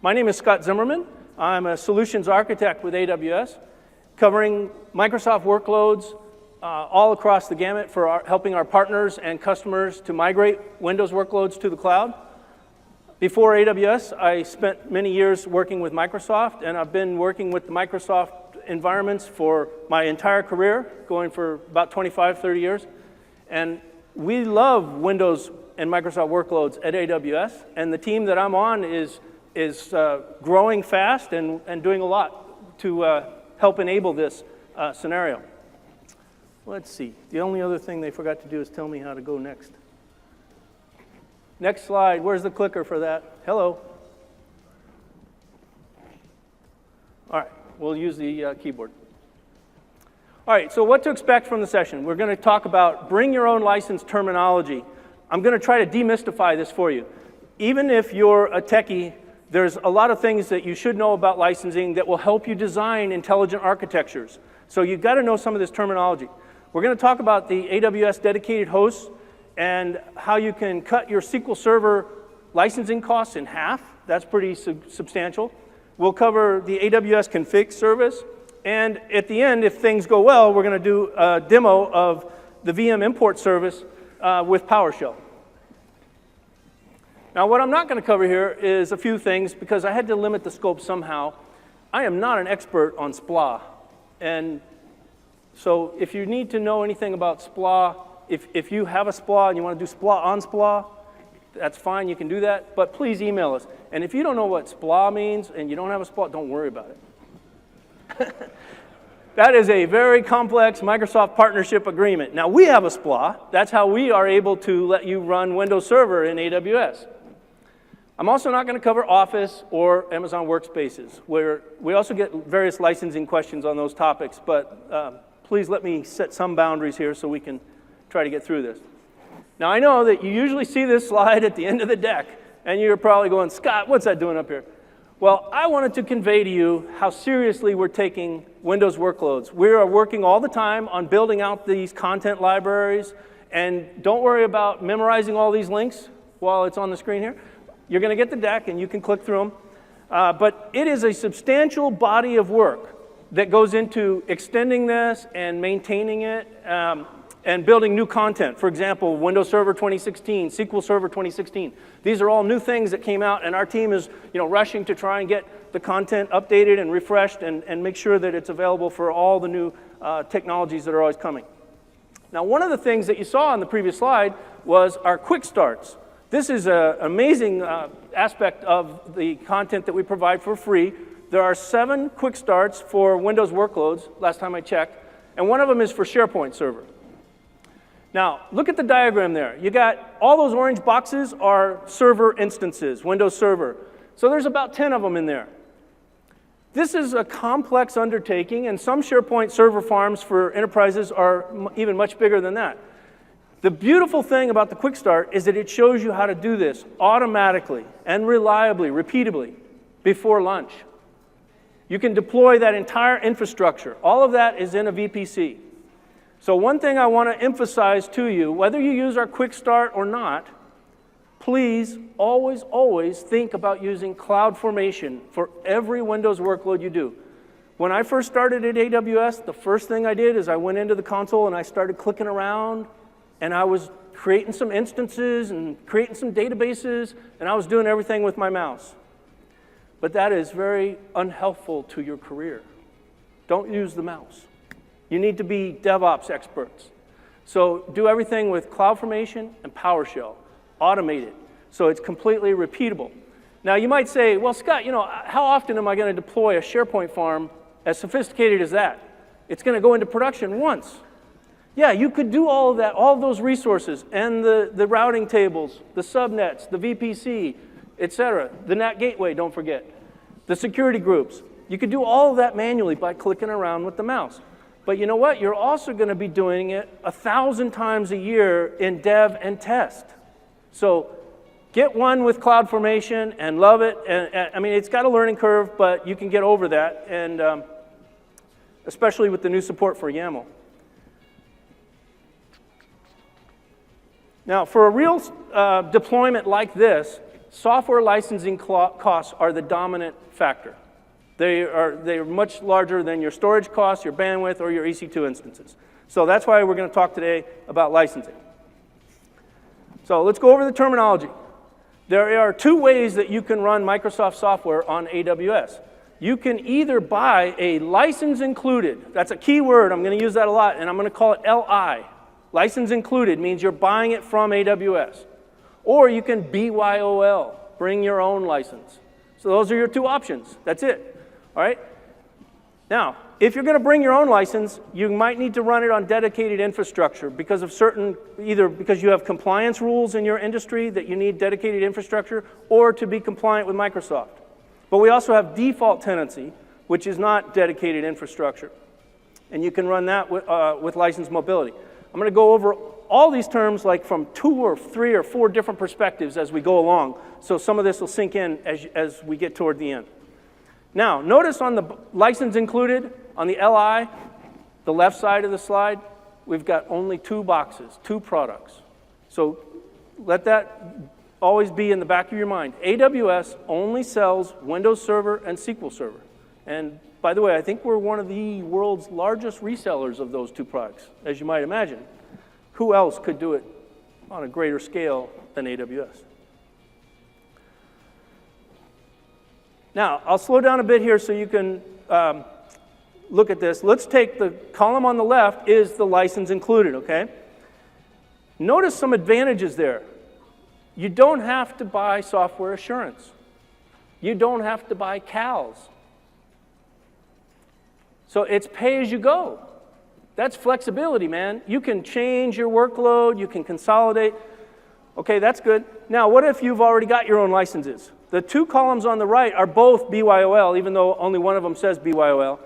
My name is Scott Zimmerman. I'm a solutions architect with AWS, covering Microsoft workloads all across the gamut for helping our partners and customers to migrate Windows workloads to the cloud. Before AWS, I spent many years working with Microsoft, and I've been working with the Microsoft environments for my entire career, going for about 25, 30 years. And we love Windows and Microsoft workloads at AWS, and the team that I'm on is growing fast and doing a lot to help enable this scenario. Let's see. The only other thing they forgot to do is tell me how to go next. Next slide. Where's the clicker for that? Hello. All right. We'll use the keyboard. All right. So what to expect from the session? We're going to talk about bring your own license terminology. I'm going to try to demystify this for you. Even if you're a techie, there's a lot of things that you should know about licensing that will help you design intelligent architectures. So you've got to know some of this terminology. We're going to talk about the AWS dedicated hosts and how you can cut your SQL Server licensing costs in half. That's pretty substantial. We'll cover the AWS config service. And at the end, if things go well, we're going to do a demo of the VM import service with PowerShell. Now, what I'm not going to cover here is a few things because I had to limit the scope somehow. I am not an expert on SPLA. And so if you need to know anything about SPLA, if you have a SPLA and you want to do SPLA on SPLA, that's fine, you can do that. But please email us. And if you don't know what SPLA means and you don't have a SPLA, don't worry about it. That is a very complex Microsoft partnership agreement. Now, we have a SPLA. That's how we are able to let you run Windows Server in AWS. I'm also not going to cover Office or Amazon Workspaces, where we also get various licensing questions on those topics. But please let me set some boundaries here so we can try to get through this. Now, I know that you usually see this slide at the end of the deck, and you're probably going, Scott, what's that doing up here? Well, I wanted to convey to you how seriously we're taking Windows workloads. We are working all the time on building out these content libraries, and don't worry about memorizing all these links while it's on the screen here. You're going to get the deck, and you can click through them. But it is a substantial body of work that goes into extending this and maintaining it and building new content. For example, Windows Server 2016, SQL Server 2016. These are all new things that came out, and our team is rushing to try and get the content updated and refreshed and make sure that it's available for all the new technologies that are always coming. Now, one of the things that you saw on the previous slide was our quick starts. This is an amazing aspect of the content that we provide for free. There are 7 quick starts for Windows workloads, last time I checked, and one of them is for SharePoint Server. Now, look at the diagram there. You got all those orange boxes are server instances, Windows Server. So there's about 10 of them in there. This is a complex undertaking, and some SharePoint server farms for enterprises are even much bigger than that. The beautiful thing about the Quick Start is that it shows you how to do this automatically and reliably, repeatably, before lunch. You can deploy that entire infrastructure. All of that is in a VPC. So one thing I want to emphasize to you, whether you use our Quick Start or not, please always, always think about using CloudFormation for every Windows workload you do. When I first started at AWS, the first thing I did is I went into the console and I started clicking around, and I was creating some instances and creating some databases, and I was doing everything with my mouse. But that is very unhelpful to your career. Don't use the mouse. You need to be DevOps experts. So do everything with CloudFormation and PowerShell. Automate it so it's completely repeatable. Now, you might say, well, Scott, how often am I going to deploy a SharePoint farm as sophisticated as that? It's going to go into production once. Yeah, you could do all of that, all of those resources, and the routing tables, the subnets, the VPC, et cetera, the NAT gateway, don't forget, the security groups. You could do all of that manually by clicking around with the mouse. But you know what? You're also going to be doing it 1,000 times a year in dev and test. So get one with CloudFormation and love it. And I mean, it's got a learning curve, but you can get over that, and especially with the new support for YAML. Now, for a real deployment like this, software licensing costs are the dominant factor. They're much larger than your storage costs, your bandwidth, or your EC2 instances. So that's why we're going to talk today about licensing. So let's go over the terminology. There are two ways that you can run Microsoft software on AWS. You can either buy a license included. That's a key word. I'm going to use that a lot, and I'm going to call it LI. License included means you're buying it from AWS. Or you can BYOL, bring your own license. So those are your two options. That's it. All right? Now, if you're going to bring your own license, you might need to run it on dedicated infrastructure because of either because you have compliance rules in your industry that you need dedicated infrastructure, or to be compliant with Microsoft. But we also have default tenancy, which is not dedicated infrastructure. And you can run that with license mobility. I'm going to go over all these terms like from 2 or 3 or 4 different perspectives as we go along. So some of this will sink in as we get toward the end. Now, notice on the license included, on the LI, the left side of the slide, we've got only 2 boxes, 2 products. So let that always be in the back of your mind. AWS only sells Windows Server and SQL Server. And by the way, I think we're one of the world's largest resellers of those 2 products, as you might imagine. Who else could do it on a greater scale than AWS? Now, I'll slow down a bit here so you can look at this. Let's take the column on the left is the license included, okay? Notice some advantages there. You don't have to buy software assurance. You don't have to buy CALs. So it's pay as you go. That's flexibility, man. You can change your workload, you can consolidate. Okay, that's good. Now, what if you've already got your own licenses? The 2 columns on the right are both BYOL, even though only one of them says BYOL.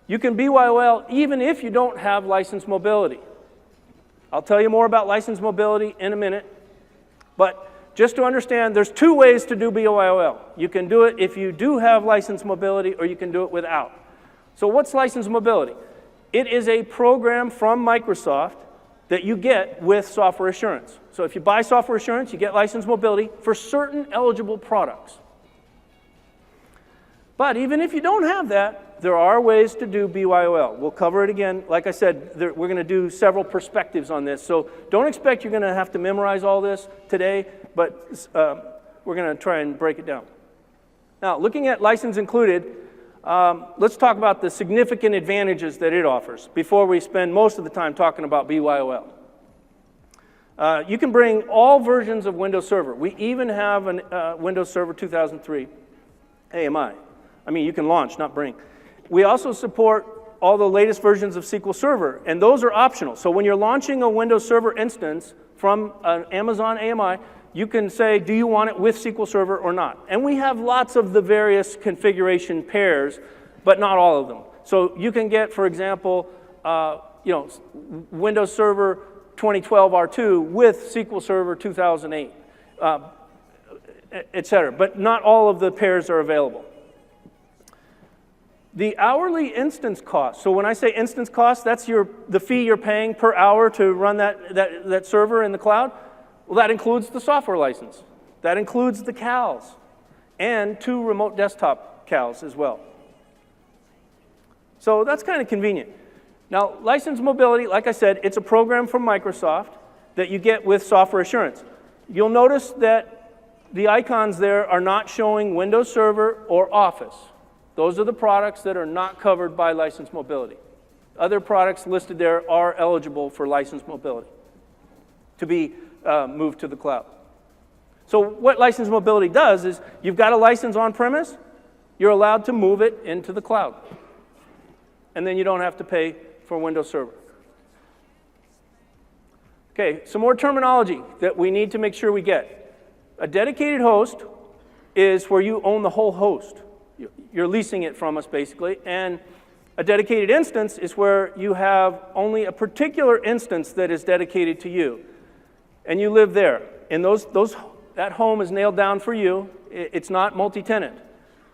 You can BYOL even if you don't have license mobility. I'll tell you more about license mobility in a minute. But just to understand, there's 2 ways to do BYOL. You can do it if you do have license mobility, or you can do it without. So what's license mobility? It is a program from Microsoft that you get with software assurance. So if you buy software assurance, you get license mobility for certain eligible products. But even if you don't have that, there are ways to do BYOL. We'll cover it again. Like I said, we're going to do several perspectives on this. So don't expect you're going to have to memorize all this today, but we're going to try and break it down. Now, looking at license included, let's talk about the significant advantages that it offers before we spend most of the time talking about BYOL. You can bring all versions of Windows Server. We even have a Windows Server 2003 AMI. I mean, you can launch, not bring. We also support all the latest versions of SQL Server, and those are optional. So when you're launching a Windows Server instance from an Amazon AMI, you can say, do you want it with SQL Server or not? And we have lots of the various configuration pairs, but not all of them. So you can get, for example, Windows Server 2012 R2 with SQL Server 2008, et cetera. But not all of the pairs are available. The hourly instance cost. So when I say instance cost, that's the fee you're paying per hour to run that server in the cloud. Well, that includes the software license. That includes the CALs and 2 remote desktop CALs as well. So that's kind of convenient. Now, license mobility, like I said, it's a program from Microsoft that you get with software assurance. You'll notice that the icons there are not showing Windows Server or Office. Those are the products that are not covered by license mobility. Other products listed there are eligible for license mobility to be moved to the cloud. So what license mobility does is you've got a license on-premise, you're allowed to move it into the cloud. And then you don't have to pay for Windows Server. Okay, some more terminology that we need to make sure we get. A dedicated host is where you own the whole host. You're leasing it from us, basically. And a dedicated instance is where you have only a particular instance that is dedicated to you. And you live there. And that home is nailed down for you. It's not multi-tenant.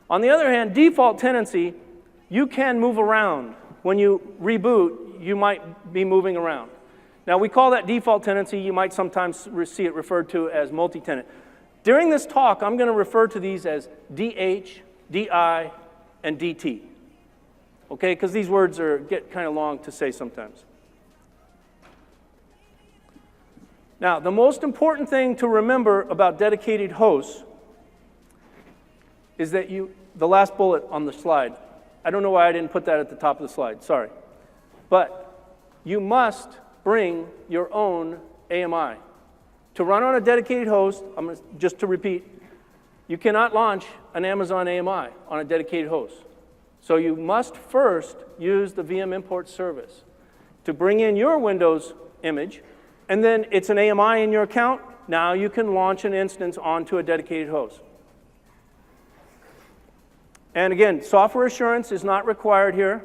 On the other hand, default tenancy, you can move around. When you reboot, you might be moving around. Now, we call that default tenancy. You might sometimes see it referred to as multi-tenant. During this talk, I'm going to refer to these as DH, DI, and DT. Okay, because these words get kind of long to say sometimes. Now, the most important thing to remember about dedicated hosts is that the last bullet on the slide, I don't know why I didn't put that at the top of the slide, sorry. But you must bring your own AMI. To run on a dedicated host, just to repeat, you cannot launch an Amazon AMI on a dedicated host. So you must first use the VM import service to bring in your Windows image, and then it's an AMI in your account. Now you can launch an instance onto a dedicated host. And again, software assurance is not required here.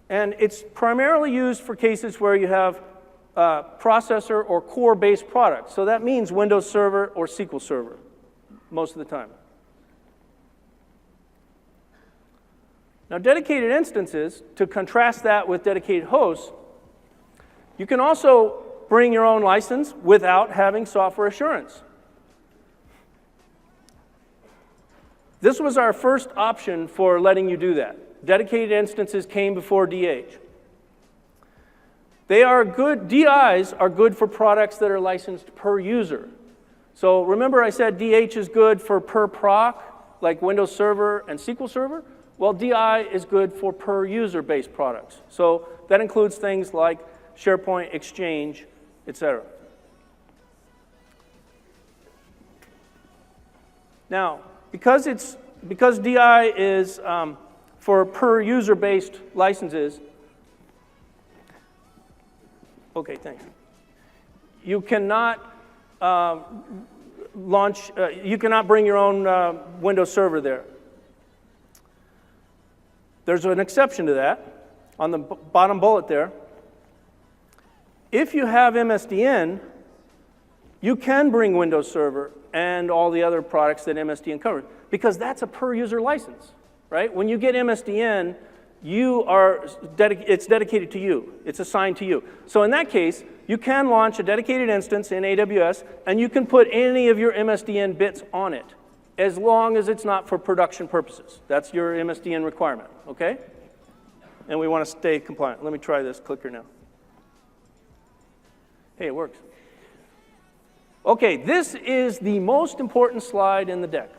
And it's primarily used for cases where you have processor or core-based products. So that means Windows Server or SQL Server most of the time. Now, dedicated instances, to contrast that with dedicated hosts, you can also bring your own license without having software assurance. This was our first option for letting you do that. Dedicated instances came before DH. They are good, DIs are good for products that are licensed per user. So remember I said DH is good for per proc, like Windows Server and SQL Server? Well, DI is good for per user-based products. So that includes things like SharePoint, Exchange, etc. Now, because DI is for per user-based licenses, okay, thanks. You cannot you cannot bring your own Windows Server there. There's an exception to that on the bottom bullet there. If you have MSDN, you can bring Windows Server and all the other products that MSDN covers, because that's a per-user license, right? When you get MSDN, it's dedicated to you. It's assigned to you. So in that case, you can launch a dedicated instance in AWS, and you can put any of your MSDN bits on it, as long as it's not for production purposes. That's your MSDN requirement, okay? And we want to stay compliant. Let me try this clicker now. Hey, it works. Okay, this is the most important slide in the deck.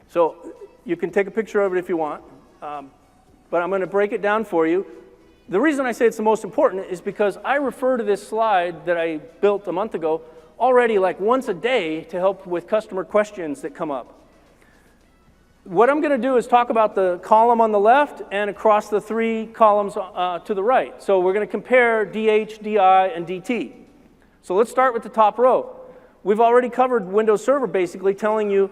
So you can take a picture of it if you want, but I'm going to break it down for you. The reason I say it's the most important is because I refer to this slide that I built a month ago already like once a day to help with customer questions that come up. What I'm going to do is talk about the column on the left and across the three columns to the right. So we're going to compare DH, DI, and DT. So let's start with the top row. We've already covered Windows Server basically telling you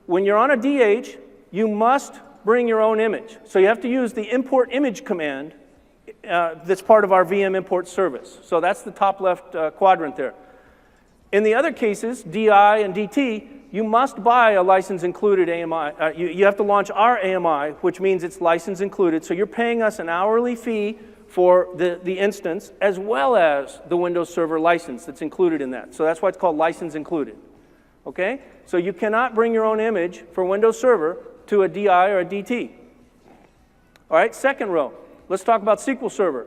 when you're on a DH, you must bring your own image. So you have to use the import image command that's part of our VM import service. So that's the top left quadrant there. In the other cases, DI and DT, you must buy a license included AMI. You have to launch our AMI, which means it's license included. So you're paying us an hourly fee for the instance, as well as the Windows Server license that's included in that. So that's why it's called license included. Okay? So you cannot bring your own image for Windows Server to a DI or a DT. All right, second row. Let's talk about SQL Server.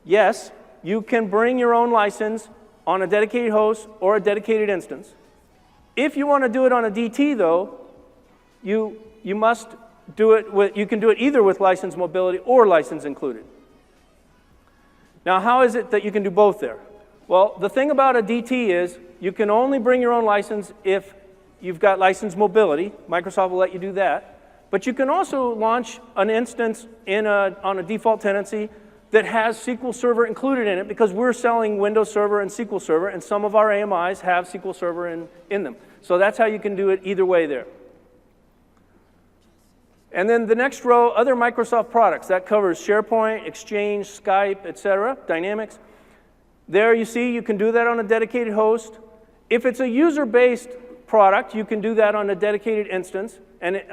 Yes, you can bring your own license on a dedicated host or a dedicated instance. If you want to do it on a DT, though, you must do it you can do it either with license mobility or license included. Now, how is it that you can do both there? Well, the thing about a DT is you can only bring your own license if you've got license mobility. Microsoft will let you do that. But you can also launch an instance on a default tenancy that has SQL Server included in it, because we're selling Windows Server and SQL Server, and some of our AMIs have SQL Server in them. So that's how you can do it either way there. And then the next row, other Microsoft products. That covers SharePoint, Exchange, Skype, etc., Dynamics. There you see you can do that on a dedicated host. If it's a user-based product, you can do that on a dedicated instance. And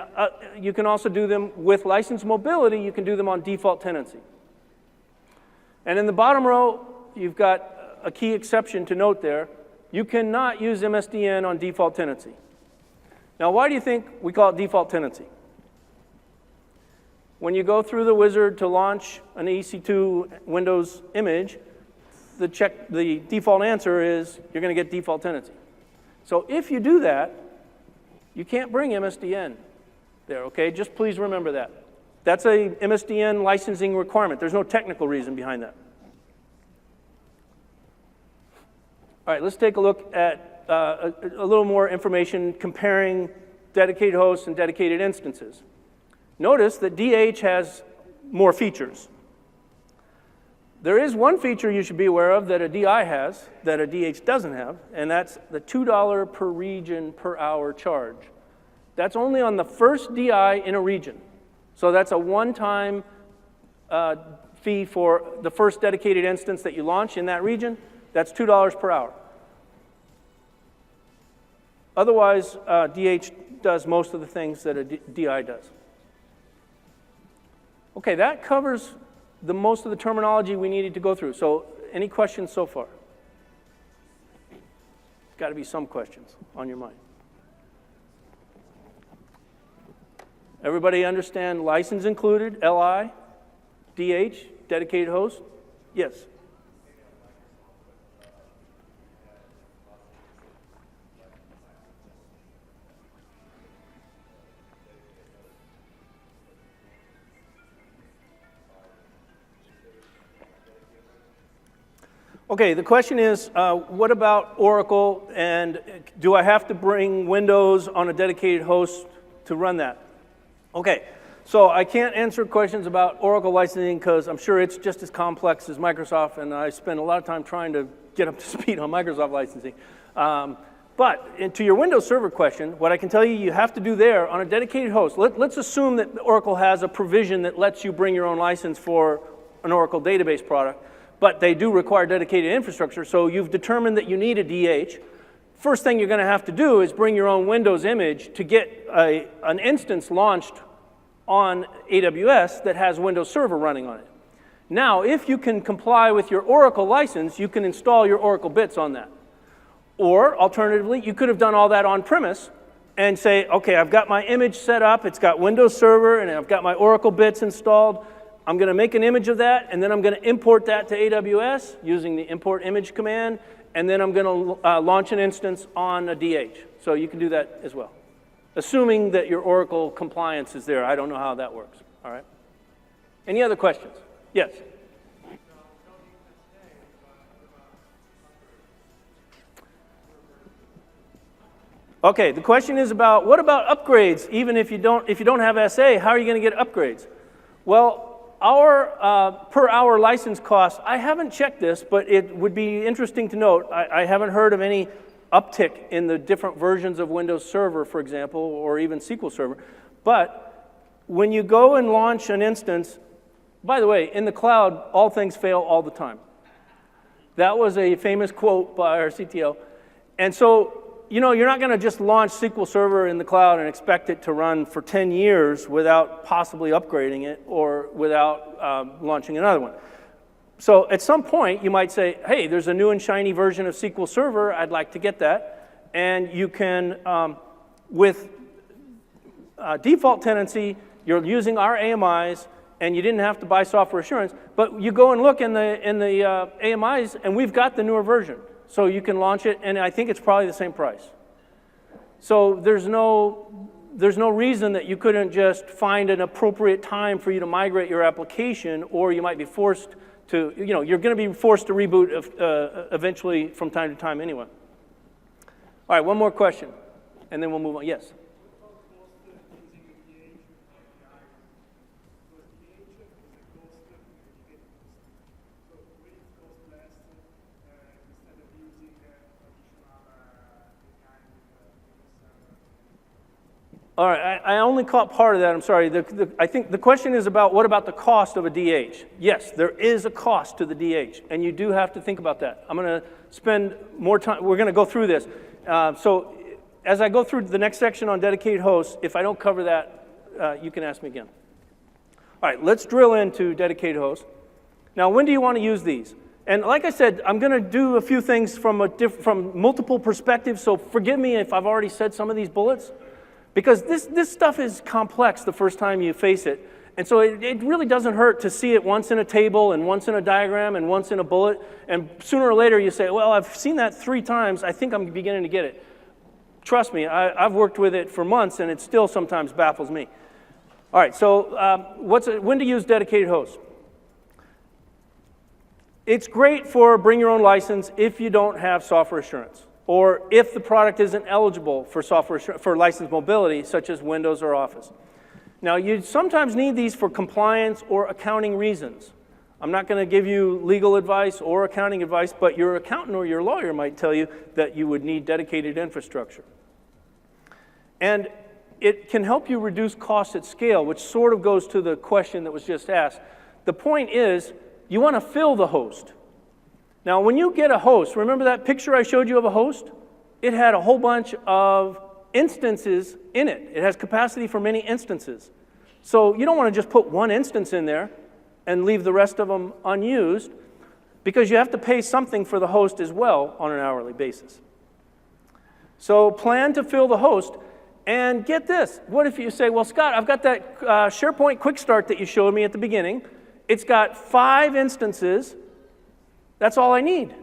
you can also do them with license mobility. You can do them on default tenancy. And in the bottom row, you've got a key exception to note there. You cannot use MSDN on default tenancy. Now, why do you think we call it default tenancy? When you go through the wizard to launch an EC2 Windows image, the default answer is you're going to get default tenancy. So if you do that, you can't bring MSDN there, okay? Just please remember that. That's a MSDN licensing requirement. There's no technical reason behind that. All right, let's take a look at a little more information comparing dedicated hosts and dedicated instances. Notice that DH has more features. There is one feature you should be aware of that a DI has that a DH doesn't have, and that's the $2 per region per hour charge. That's only on the first DI in a region. So that's a one-time fee for the first dedicated instance that you launch in that region. That's $2 per hour. Otherwise, DH does most of the things that a DI does. Okay, that covers most of the terminology we needed to go through. So any questions so far? There's got to be some questions on your mind. Everybody understand license included, LI, DH, dedicated host? Yes. Okay, the question is, what about Oracle, and do I have to bring Windows on a dedicated host to run that? Okay, so I can't answer questions about Oracle licensing because I'm sure it's just as complex as Microsoft, and I spend a lot of time trying to get up to speed on Microsoft licensing. But to your Windows Server question, what I can tell you you have to do there on a dedicated host, let's assume that Oracle has a provision that lets you bring your own license for an Oracle database product. But they do require dedicated infrastructure, so you've determined that you need a DH. First thing you're going to have to do is bring your own Windows image to get an instance launched on AWS that has Windows Server running on it. Now, if you can comply with your Oracle license, you can install your Oracle bits on that. Or, alternatively, you could have done all that on-premise and say, okay, I've got my image set up, it's got Windows Server, and I've got my Oracle bits installed. I'm going to make an image of that, and then I'm going to import that to AWS using the import image command, and then I'm going to launch an instance on a DH. So you can do that as well, assuming that your Oracle compliance is there. I don't know how that works. All right. Any other questions? Yes. Okay. The question is about what about upgrades? Even if you don't have SA, how are you going to get upgrades? Well, our per hour license cost, I haven't checked this, but it would be interesting to note. I haven't heard of any uptick in the different versions of Windows Server, for example, or even SQL Server. But when you go and launch an instance, by the way, in the cloud, all things fail all the time. That was a famous quote by our CTO. And so, you know, you're not going to just launch SQL Server in the cloud and expect it to run for 10 years without possibly upgrading it or without launching another one. So at some point, you might say, hey, there's a new and shiny version of SQL Server. I'd like to get that. And you can, with default tenancy, you're using our AMIs, and you didn't have to buy software assurance. But you go and look in the AMIs, and we've got the newer version. So you can launch it, and I think it's probably the same price. So there's no reason that you couldn't just find an appropriate time for you to migrate your application, or you might be forced to, you know, you're going to be forced to reboot eventually from time to time anyway. All right, one more question, and then we'll move on. Yes? All right, I only caught part of that. I'm sorry. I think the question is about what about the cost of a DH? Yes, there is a cost to the DH, and you do have to think about that. I'm going to spend more time. We're going to go through this. So as I go through the next section on dedicated hosts, if I don't cover that, you can ask me again. All right, let's drill into dedicated hosts. Now, when do you want to use these? And like I said, I'm going to do a few things from multiple perspectives, so forgive me if I've already said some of these bullets, because this stuff is complex the first time you face it. And so it really doesn't hurt to see it once in a table and once in a diagram and once in a bullet, and sooner or later you say, well, I've seen that 3 times, I think I'm beginning to get it. Trust me, I've worked with it for months and it still sometimes baffles me. All right, so when to use dedicated hosts? It's great for bring your own license if you don't have software assurance, or if the product isn't eligible for license mobility, such as Windows or Office. Now, you sometimes need these for compliance or accounting reasons. I'm not going to give you legal advice or accounting advice, but your accountant or your lawyer might tell you that you would need dedicated infrastructure. And it can help you reduce costs at scale, which sort of goes to the question that was just asked. The point is, you want to fill the host. Now, when you get a host, remember that picture I showed you of a host? It had a whole bunch of instances in it. It has capacity for many instances. So you don't want to just put one instance in there and leave the rest of them unused, because you have to pay something for the host as well on an hourly basis. So plan to fill the host. And get this, what if you say, well, Scott, I've got that SharePoint Quick Start that you showed me at the beginning. It's got 5 instances. That's all I need.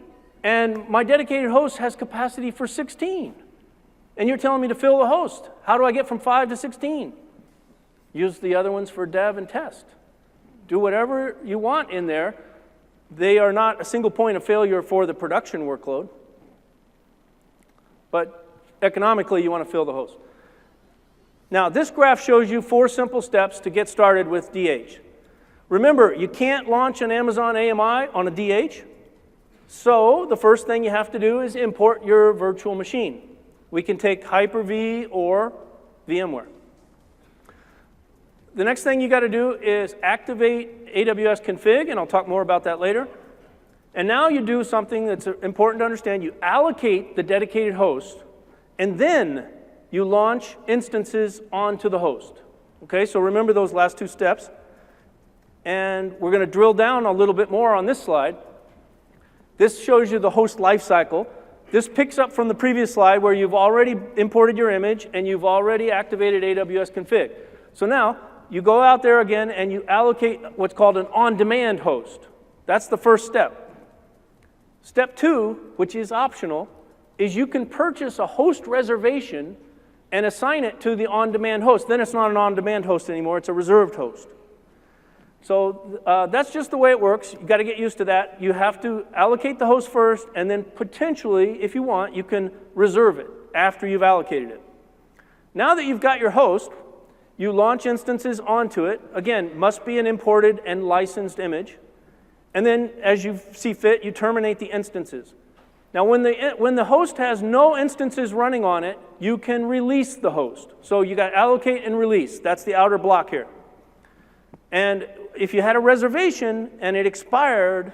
And my dedicated host has capacity for 16. And you're telling me to fill the host. How do I get from 5 to 16? Use the other ones for dev and test. Do whatever you want in there. They are not a single point of failure for the production workload. But economically, you want to fill the host. Now, this graph shows you 4 simple steps to get started with DH. Remember, you can't launch an Amazon AMI on a DH. So the first thing you have to do is import your virtual machine. We can take Hyper-V or VMware. The next thing you got to do is activate AWS config, and I'll talk more about that later. And now you do something that's important to understand. You allocate the dedicated host, and then you launch instances onto the host. Okay, so remember those last 2 steps. And we're going to drill down a little bit more on this slide. This shows you the host lifecycle. This picks up from the previous slide where you've already imported your image and you've already activated AWS config. So now you go out there again and you allocate what's called an on-demand host. That's the first step. Step 2, which is optional, is you can purchase a host reservation and assign it to the on-demand host. Then it's not an on-demand host anymore, it's a reserved host. So that's just the way it works. You've got to get used to that. You have to allocate the host first, and then potentially, if you want, you can reserve it after you've allocated it. Now that you've got your host, you launch instances onto it. Again, must be an imported and licensed image. And then, as you see fit, you terminate the instances. Now, when the host has no instances running on it, you can release the host. So you got allocate and release. That's the outer block here. And if you had a reservation and it expired,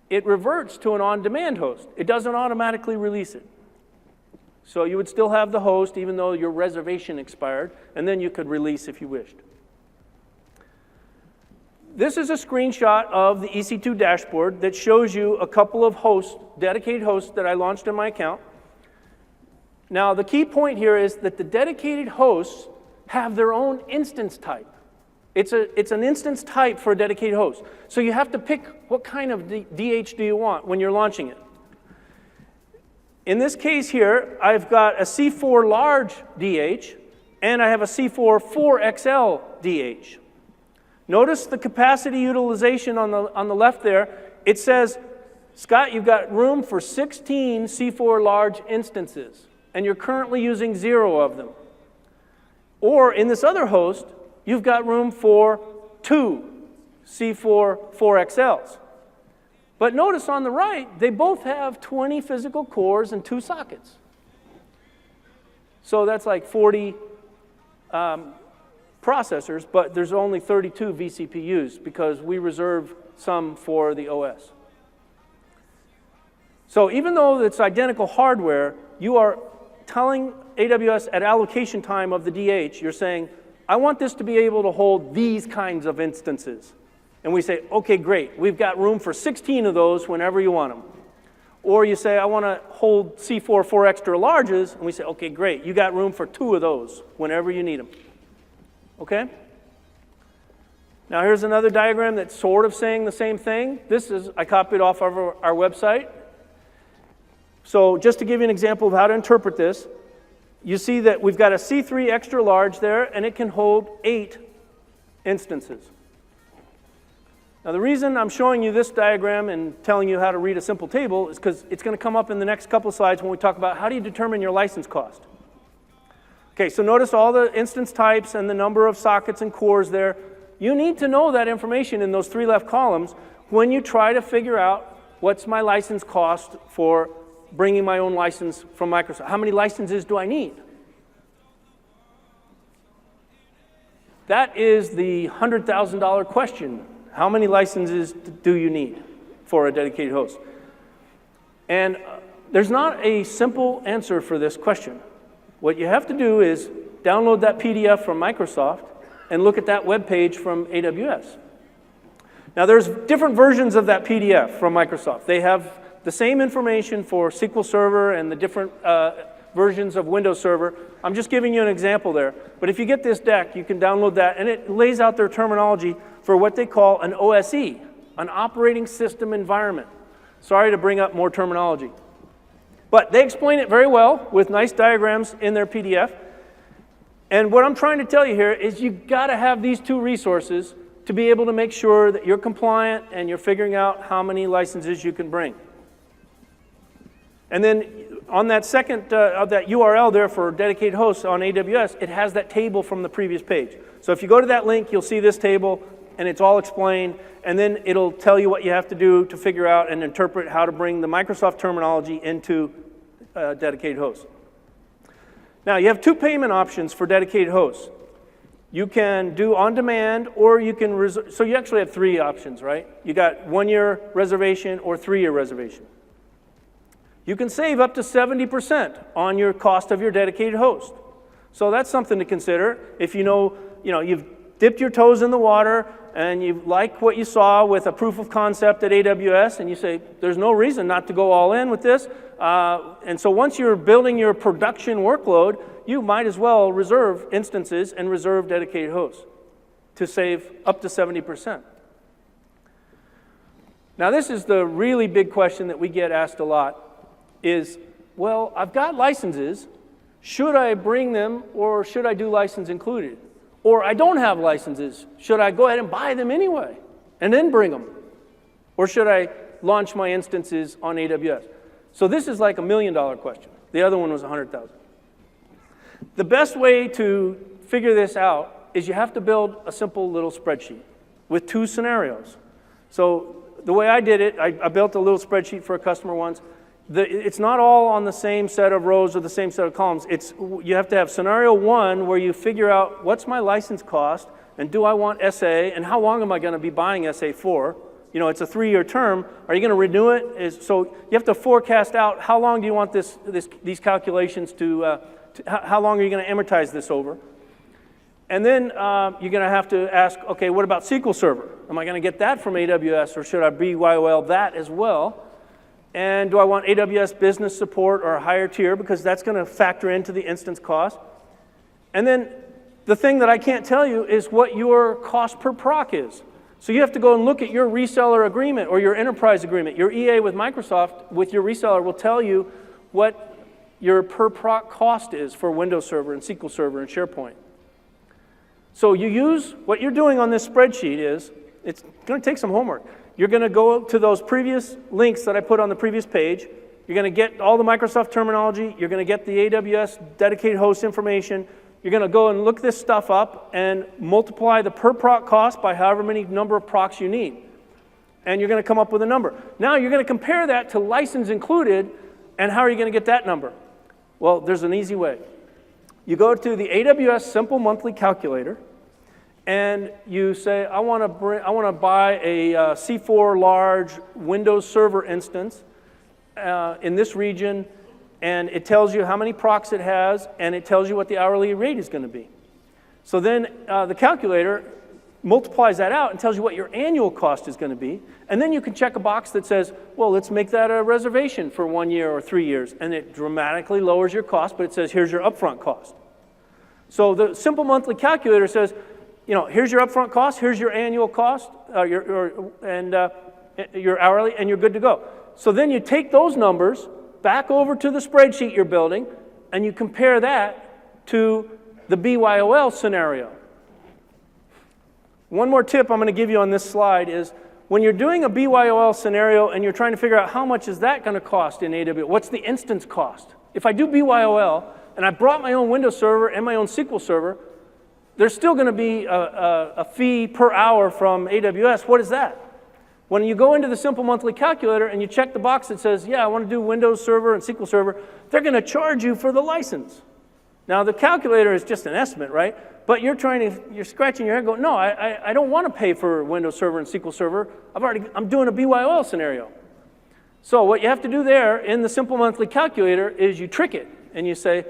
it reverts to an on-demand host. It doesn't automatically release it. So you would still have the host even though your reservation expired, and then you could release if you wished. This is a screenshot of the EC2 dashboard that shows you a couple of hosts, dedicated hosts that I launched in my account. Now, the key point here is that the dedicated hosts have their own instance type. It's an instance type for a dedicated host. So you have to pick what kind of DH do you want when you're launching it. In this case here, I've got a C4 large DH, and I have a C4 4XL DH. Notice the capacity utilization on the left there. It says, Scott, you've got room for 16 C4 large instances, and you're currently using 0 of them. Or in this other host, you've got room for 2 C4 4XLs. But notice on the right, they both have 20 physical cores and 2 sockets. So that's like 40 processors, but there's only 32 vCPUs because we reserve some for the OS. So even though it's identical hardware, you are telling AWS at allocation time of the DH, you're saying, I want this to be able to hold these kinds of instances. And we say, okay, great, we've got room for 16 of those whenever you want them. Or you say, I want to hold C4 4 extra larges, and we say, okay, great, you got room for 2 of those whenever you need them. Okay? Now here's another diagram that's sort of saying the same thing. This is, I copied off of our website. So just to give you an example of how to interpret this, you see that we've got a C3 extra large there, and it can hold 8 instances. Now the reason I'm showing you this diagram and telling you how to read a simple table is because it's going to come up in the next couple of slides when we talk about how do you determine your license cost. Okay, so notice all the instance types and the number of sockets and cores there. You need to know that information in those 3 left columns when you try to figure out what's my license cost for bringing my own license from Microsoft. How many licenses do I need? That is the $100,000 question. How many licenses do you need for a dedicated host? And there's not a simple answer for this question. What you have to do is download that PDF from Microsoft and look at that web page from AWS. Now there's different versions of that PDF from Microsoft. They have the same information for SQL Server and the different versions of Windows Server. I'm just giving you an example there. But if you get this deck, you can download that, and it lays out their terminology for what they call an OSE, an operating system environment. Sorry to bring up more terminology. But they explain it very well with nice diagrams in their PDF. And what I'm trying to tell you here is you've got to have these 2 resources to be able to make sure that you're compliant and you're figuring out how many licenses you can bring. And then on that second, of that URL there for dedicated hosts on AWS, it has that table from the previous page. So if you go to that link, you'll see this table, and it's all explained, and then it'll tell you what you have to do to figure out and interpret how to bring the Microsoft terminology into dedicated hosts. Now, you have 2 payment options for dedicated hosts. You can do on-demand, or you can reserve. So you actually have 3 options, right? You got 1-year reservation or 3-year reservation. You can save up to 70% on your cost of your dedicated host. So that's something to consider. If you know you've dipped your toes in the water and you like what you saw with a proof of concept at AWS, and you say, there's no reason not to go all in with this. And so once you're building your production workload, you might as well reserve instances and reserve dedicated hosts to save up to 70%. Now this is the really big question that we get asked a lot is, well, I've got licenses. Should I bring them, or should I do license included? Or I don't have licenses. Should I go ahead and buy them anyway and then bring them? Or should I launch my instances on AWS? So this is like $1 million question. The other one was 100,000. The best way to figure this out is you have to build a simple little spreadsheet with 2 scenarios. So the way I did it, I built a little spreadsheet for a customer once. It's not all on the same set of rows or the same set of columns. You have to have scenario 1 where you figure out what's my license cost, and do I want SA, and how long am I going to be buying SA for? You know, it's a 3-year term. Are you going to renew it? So you have to forecast out how long do you want these calculations to how long are you going to amortize this over? And then you're going to have to ask, okay, what about SQL Server? Am I going to get that from AWS, or should I BYOL that as well? And do I want AWS business support or a higher tier, because that's going to factor into the instance cost? And then the thing that I can't tell you is what your cost per proc is. So you have to go and look at your reseller agreement or your enterprise agreement. Your EA with Microsoft with your reseller will tell you what your per proc cost is for Windows Server and SQL Server and SharePoint. So you use, what you're doing on this spreadsheet is, it's going to take some homework. You're going to go to those previous links that I put on the previous page. You're going to get all the Microsoft terminology. You're going to get the AWS dedicated host information. You're going to go and look this stuff up and multiply the per proc cost by however many number of procs you need. And you're going to come up with a number. Now you're going to compare that to license included, and how are you going to get that number? Well, there's an easy way. You go to the AWS Simple Monthly Calculator, and you say, I want to buy a C4 large Windows Server instance in this region, and it tells you how many procs it has, and it tells you what the hourly rate is going to be. So then the calculator multiplies that out and tells you what your annual cost is going to be. And then you can check a box that says, well, let's make that a reservation for 1 year or 3 years. And it dramatically lowers your cost, but it says, here's your upfront cost. So the simple monthly calculator says, here's your upfront cost, here's your annual cost, your hourly, and you're good to go. So then you take those numbers back over to the spreadsheet you're building, and you compare that to the BYOL scenario. One more tip I'm going to give you on this slide is when you're doing a BYOL scenario and you're trying to figure out how much is that going to cost in AWS, what's the instance cost? If I do BYOL and I brought my own Windows server and my own SQL server, there's still going to be a fee per hour from AWS. What is that? When you go into the simple monthly calculator and you check the box that says, yeah, I want to do Windows Server and SQL Server, they're going to charge you for the license. Now, the calculator is just an estimate, right? But you're scratching your head going, no, I don't want to pay for Windows Server and SQL Server. I'm doing a BYOL scenario. So what you have to do there in the simple monthly calculator is you trick it and you say,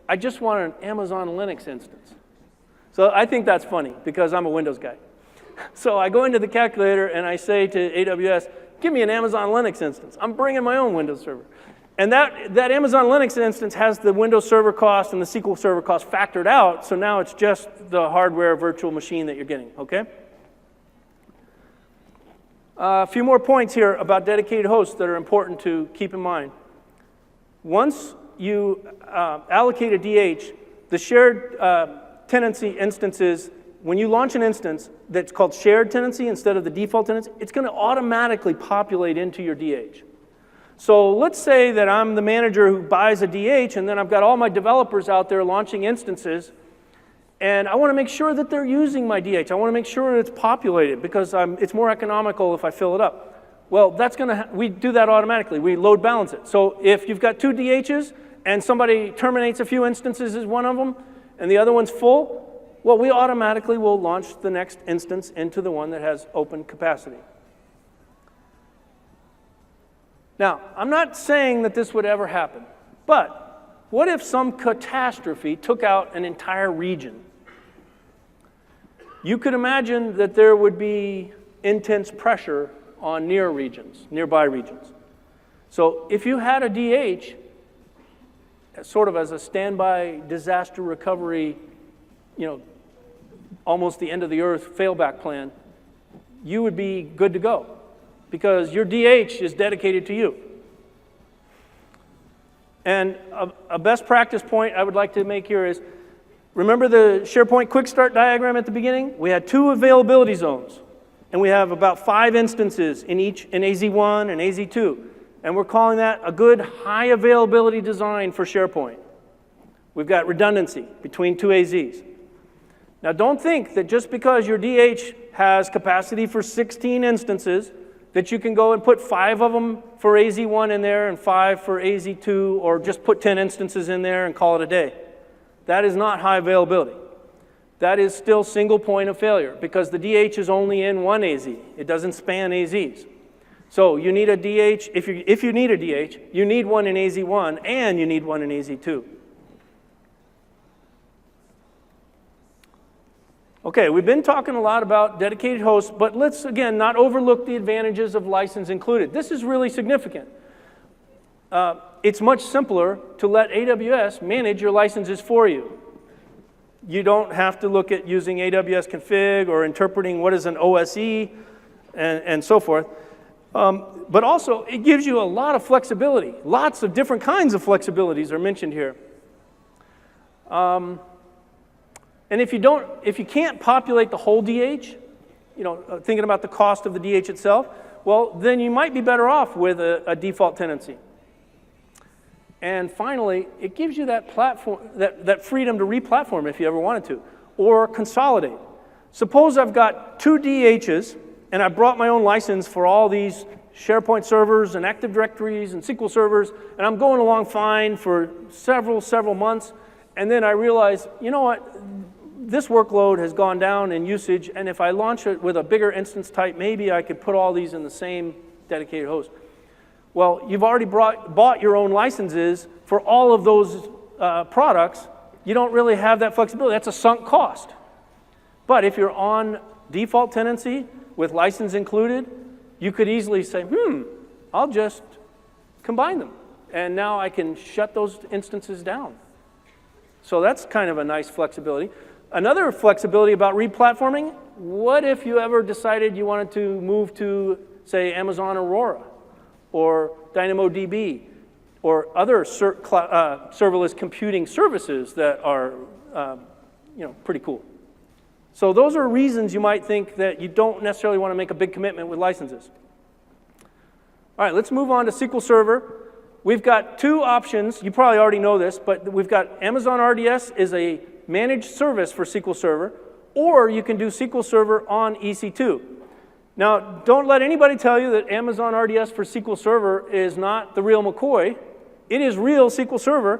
I just want an Amazon Linux instance. So I think that's funny because I'm a Windows guy. So I go into the calculator and I say to AWS, give me an Amazon Linux instance. I'm bringing my own Windows Server. And that Amazon Linux instance has the Windows Server cost and the SQL Server cost factored out, so now it's just the hardware virtual machine that you're getting, okay? A few more points here about dedicated hosts that are important to keep in mind. Once you allocate a DH, the shared tenancy instances, when you launch an instance that's called shared tenancy instead of the default tenancy, it's going to automatically populate into your DH. So let's say that I'm the manager who buys a DH, and then I've got all my developers out there launching instances, and I want to make sure that they're using my DH. I want to make sure it's populated because it's more economical if I fill it up. Well, we do that automatically. We load balance it. So if you've got 2 DHs and somebody terminates a few instances as one of them, and the other one's full, well, we automatically will launch the next instance into the one that has open capacity. Now, I'm not saying that this would ever happen, but what if some catastrophe took out an entire region? You could imagine that there would be intense pressure on nearby regions. So if you had a DH, sort of as a standby disaster recovery, almost the end of the earth failback plan, you would be good to go, because your DH is dedicated to you. And a best practice point I would like to make here is, remember the SharePoint quick start diagram at the beginning? We had 2 availability zones, and we have about 5 instances in each, in AZ1 and AZ2. And we're calling that a good high availability design for SharePoint. We've got redundancy between 2 AZs. Now don't think that just because your DH has capacity for 16 instances that you can go and put 5 of them for AZ1 in there and 5 for AZ2, or just put 10 instances in there and call it a day. That is not high availability. That is still single point of failure because the DH is only in 1 AZ. It doesn't span AZs. So you need a DH, if you need a DH, you need one in AZ1 and you need one in AZ2. Okay, we've been talking a lot about dedicated hosts, but let's, again, not overlook the advantages of license included. This is really significant. It's much simpler to let AWS manage your licenses for you. You don't have to look at using AWS config or interpreting what is an OSE and so forth. But also, it gives you a lot of flexibility. Lots of different kinds of flexibilities are mentioned here. And if you can't populate the whole DH, thinking about the cost of the DH itself, well, then you might be better off with a default tenancy. And finally, it gives you that platform, that freedom to re-platform if you ever wanted to, or consolidate. Suppose I've got 2 DHs, and I brought my own license for all these SharePoint servers and Active Directories and SQL servers, and I'm going along fine for several months, and then I realize, you know what, this workload has gone down in usage, and if I launch it with a bigger instance type, maybe I could put all these in the same dedicated host. Well, you've already bought your own licenses for all of those products. You don't really have that flexibility. That's a sunk cost. But if you're on default tenancy with license included, you could easily say, I'll just combine them. And now I can shut those instances down. So that's kind of a nice flexibility. Another flexibility about replatforming, what if you ever decided you wanted to move to, say, Amazon Aurora or DynamoDB or other serverless computing services that are pretty cool. So those are reasons you might think that you don't necessarily want to make a big commitment with licenses. All right, let's move on to SQL Server. We've got two options. You probably already know this, but we've got Amazon RDS is a managed service for SQL Server, or you can do SQL Server on EC2. Now, don't let anybody tell you that Amazon RDS for SQL Server is not the real McCoy. It is real SQL Server,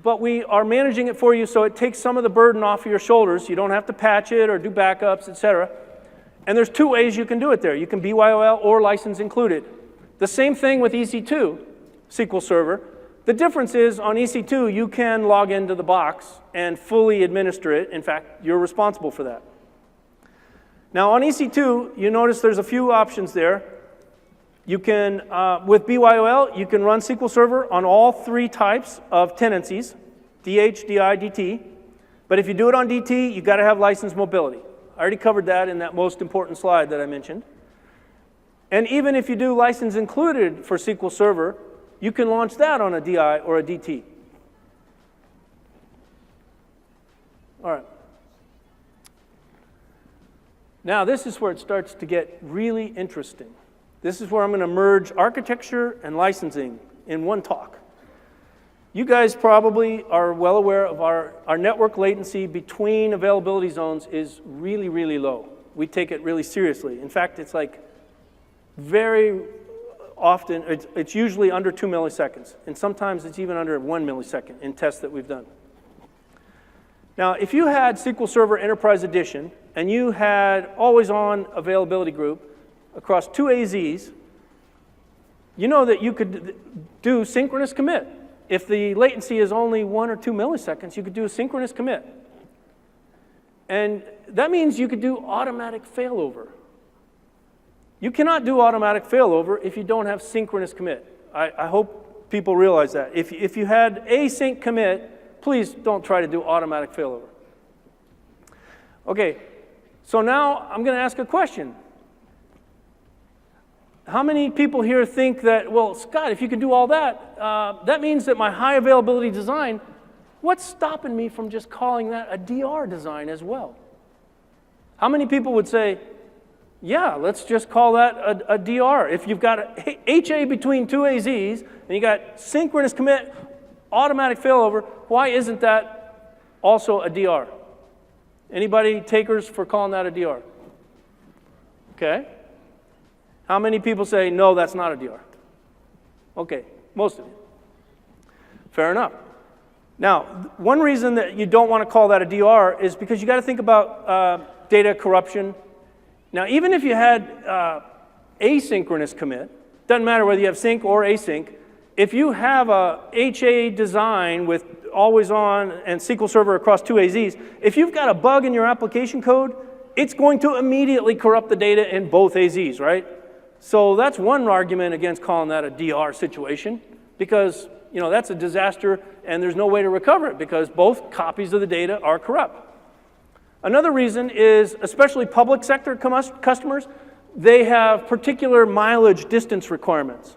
but we are managing it for you so it takes some of the burden off of your shoulders. You don't have to patch it or do backups, et cetera. And there's two ways you can do it there. You can BYOL or license included. The same thing with EC2. SQL Server. The difference is on EC2, you can log into the box and fully administer it. In fact, you're responsible for that. Now on EC2, you notice there's a few options there. You can, with BYOL, you can run SQL Server on all three types of tenancies, DH, DI, DT. But if you do it on DT, you've got to have license mobility. I already covered that in that most important slide that I mentioned. And even if you do license included for SQL Server, you can launch that on a DI or a DT. All right. Now, this is where it starts to get really interesting. This is where I'm going to merge architecture and licensing in one talk. You guys probably are well aware of our network latency between availability zones is really, really low. We take it really seriously. In fact, it's like very often, it's usually under 2 milliseconds, and sometimes it's even under 1 millisecond in tests that we've done. Now, if you had SQL Server Enterprise Edition, and you had always-on availability group across two AZs, you know that you could do synchronous commit. If the latency is only 1 or 2 milliseconds, you could do a synchronous commit. And that means you could do automatic failover. You cannot do automatic failover if you don't have synchronous commit. I hope people realize that. If you had async commit, please don't try to do automatic failover. Okay, so now I'm going to ask a question. How many people here think that, well, Scott, if you can do all that, that means that my high availability design, what's stopping me from just calling that a DR design as well? How many people would say, yeah, let's just call that a DR. If you've got a HA between two AZs, and you got synchronous commit, automatic failover, why isn't that also a DR? Anybody takers for calling that a DR? Okay. How many people say, no, that's not a DR? Okay, most of you. Fair enough. Now, one reason that you don't want to call that a DR is because you got to think about data corruption. Now, even if you had asynchronous commit, doesn't matter whether you have sync or async, if you have a HA design with always on and SQL Server across two AZs, if you've got a bug in your application code, it's going to immediately corrupt the data in both AZs, right? So that's one argument against calling that a DR situation, because that's a disaster and there's no way to recover it because both copies of the data are corrupt. Another reason is, especially public sector customers, they have particular mileage distance requirements.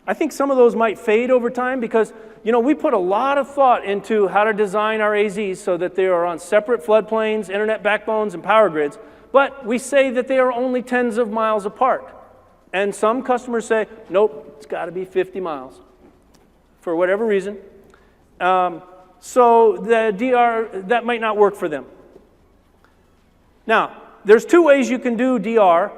I think some of those might fade over time because, we put a lot of thought into how to design our AZs so that they are on separate floodplains, internet backbones, and power grids, but we say that they are only tens of miles apart. And some customers say, nope, it's got to be 50 miles for whatever reason. So the DR, that might not work for them. Now, there's two ways you can do DR,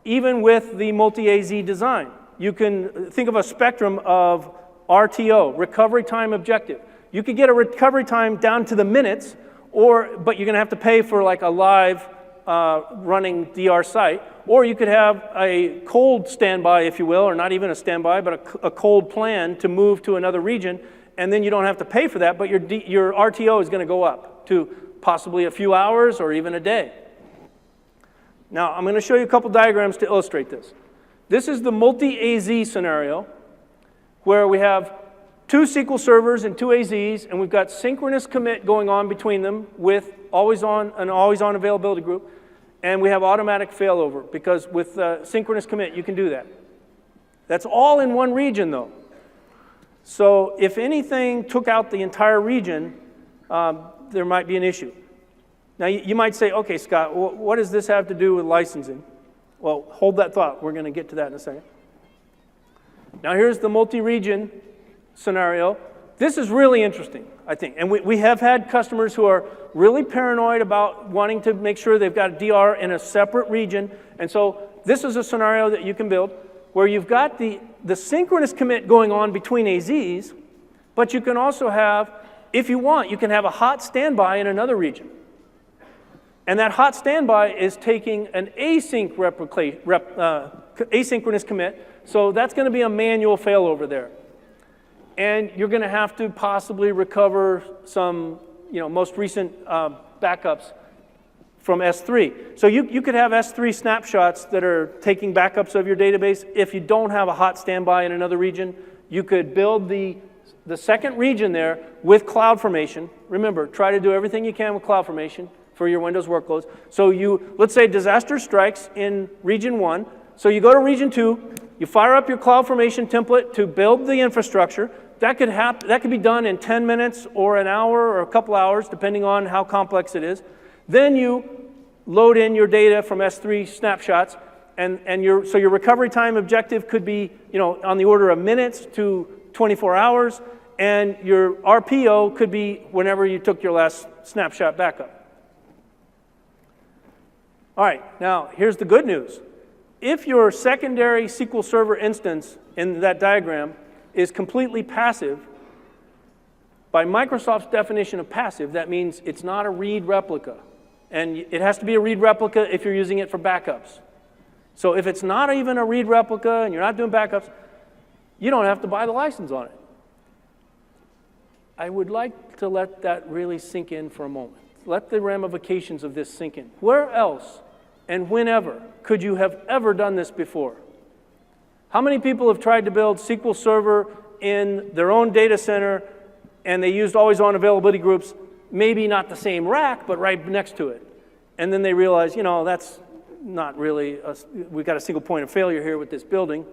even with the multi-AZ design. You can think of a spectrum of RTO, recovery time objective. You could get a recovery time down to the minutes, but you're going to have to pay for like a live running DR site. Or you could have a cold standby, if you will, or not even a standby, but a cold plan to move to another region, and then you don't have to pay for that, but your RTO is going to go up to possibly a few hours or even a day. Now, I'm going to show you a couple diagrams to illustrate this. This is the multi-AZ scenario, where we have 2 SQL servers and 2 AZs, and we've got synchronous commit going on between them with an always-on availability group, and we have automatic failover, because with synchronous commit, you can do that. That's all in one region, though. So if anything took out the entire region, there might be an issue. Now, you might say, okay, Scott, what does this have to do with licensing? Well, hold that thought. We're going to get to that in a second. Now, here's the multi-region scenario. This is really interesting, I think. And we have had customers who are really paranoid about wanting to make sure they've got a DR in a separate region. And so this is a scenario that you can build where you've got the synchronous commit going on between AZs, but you can also have, if you want, you can have a hot standby in another region. And that hot standby is taking an asynchronous commit, so that's going to be a manual failover there. And you're going to have to possibly recover some, most recent backups from S3. So you could have S3 snapshots that are taking backups of your database. If you don't have a hot standby in another region, you could build the second region there with CloudFormation. Remember, try to do everything you can with CloudFormation for your Windows workloads. So let's say disaster strikes in region 1. So you go to region 2, you fire up your CloudFormation template to build the infrastructure. That could be done in 10 minutes or an hour or a couple hours, depending on how complex it is. Then you load in your data from S3 snapshots, and your recovery time objective could be on the order of minutes to 24 hours, and your RPO could be whenever you took your last snapshot backup. All right, now here's the good news. If your secondary SQL Server instance in that diagram is completely passive, by Microsoft's definition of passive, that means it's not a read replica. And it has to be a read replica if you're using it for backups. So if it's not even a read replica and you're not doing backups, you don't have to buy the license on it. I would like to let that really sink in for a moment. Let the ramifications of this sink in. Where else and whenever could you have ever done this before? How many people have tried to build SQL Server in their own data center and they used always-on availability groups, maybe not the same rack, but right next to it? And then they realize, that's not really, we've got a single point of failure here with this building.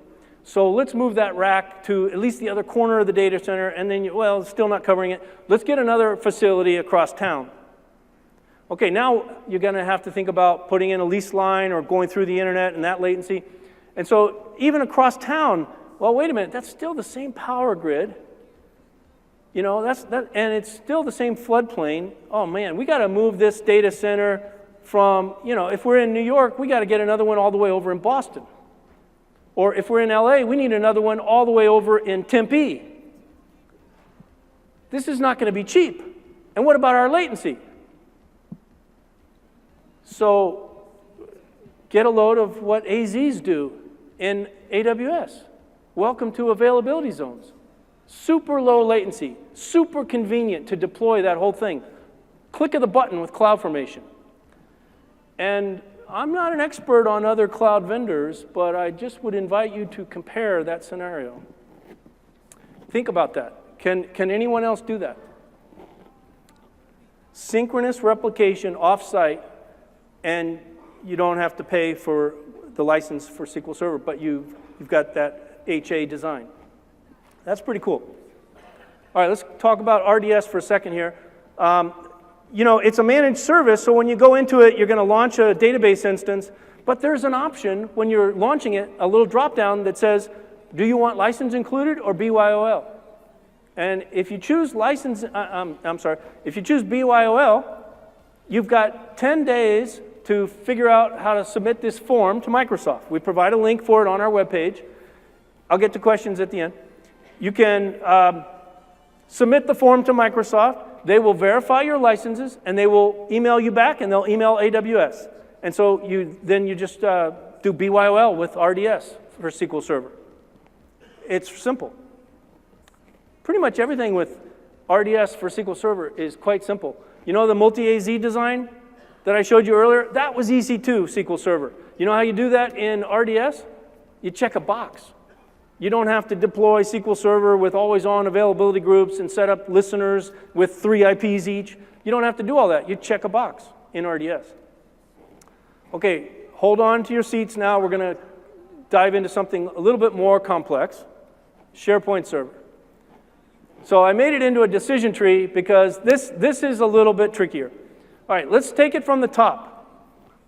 So let's move that rack to at least the other corner of the data center, and then, it's still not covering it. Let's get another facility across town. Okay, now you're going to have to think about putting in a lease line or going through the internet and that latency. And so even across town, well, wait a minute, that's still the same power grid. And it's still the same floodplain. Oh man, we got to move this data center from, if we're in New York, we got to get another one all the way over in Boston. Or if we're in LA, we need another one all the way over in Tempe. This is not going to be cheap. And what about our latency? So get a load of what AZs do in AWS. Welcome to availability zones. Super low latency, super convenient to deploy that whole thing. Click of the button with CloudFormation. And I'm not an expert on other cloud vendors, but I just would invite you to compare that scenario. Think about that. Can anyone else do that? Synchronous replication off-site, and you don't have to pay for the license for SQL Server, but you've got that HA design. That's pretty cool. All right, let's talk about RDS for a second here. It's a managed service, so when you go into it, you're going to launch a database instance, but there's an option when you're launching it, a little drop-down that says, do you want license included or BYOL? And if you choose if you choose BYOL, you've got 10 days to figure out how to submit this form to Microsoft. We provide a link for it on our webpage. I'll get to questions at the end. You can submit the form to Microsoft. They will verify your licenses, and they will email you back, and they'll email AWS. And so you just do BYOL with RDS for SQL Server. It's simple. Pretty much everything with RDS for SQL Server is quite simple. The multi-AZ design? that I showed you earlier, that was easy too, SQL Server. You know how you do that in RDS? You check a box. You don't have to deploy SQL Server with always-on availability groups and set up listeners with 3 IPs each. You don't have to do all that. You check a box in RDS. Okay, hold on to your seats now. We're going to dive into something a little bit more complex, SharePoint Server. So I made it into a decision tree because this is a little bit trickier. All right, let's take it from the top.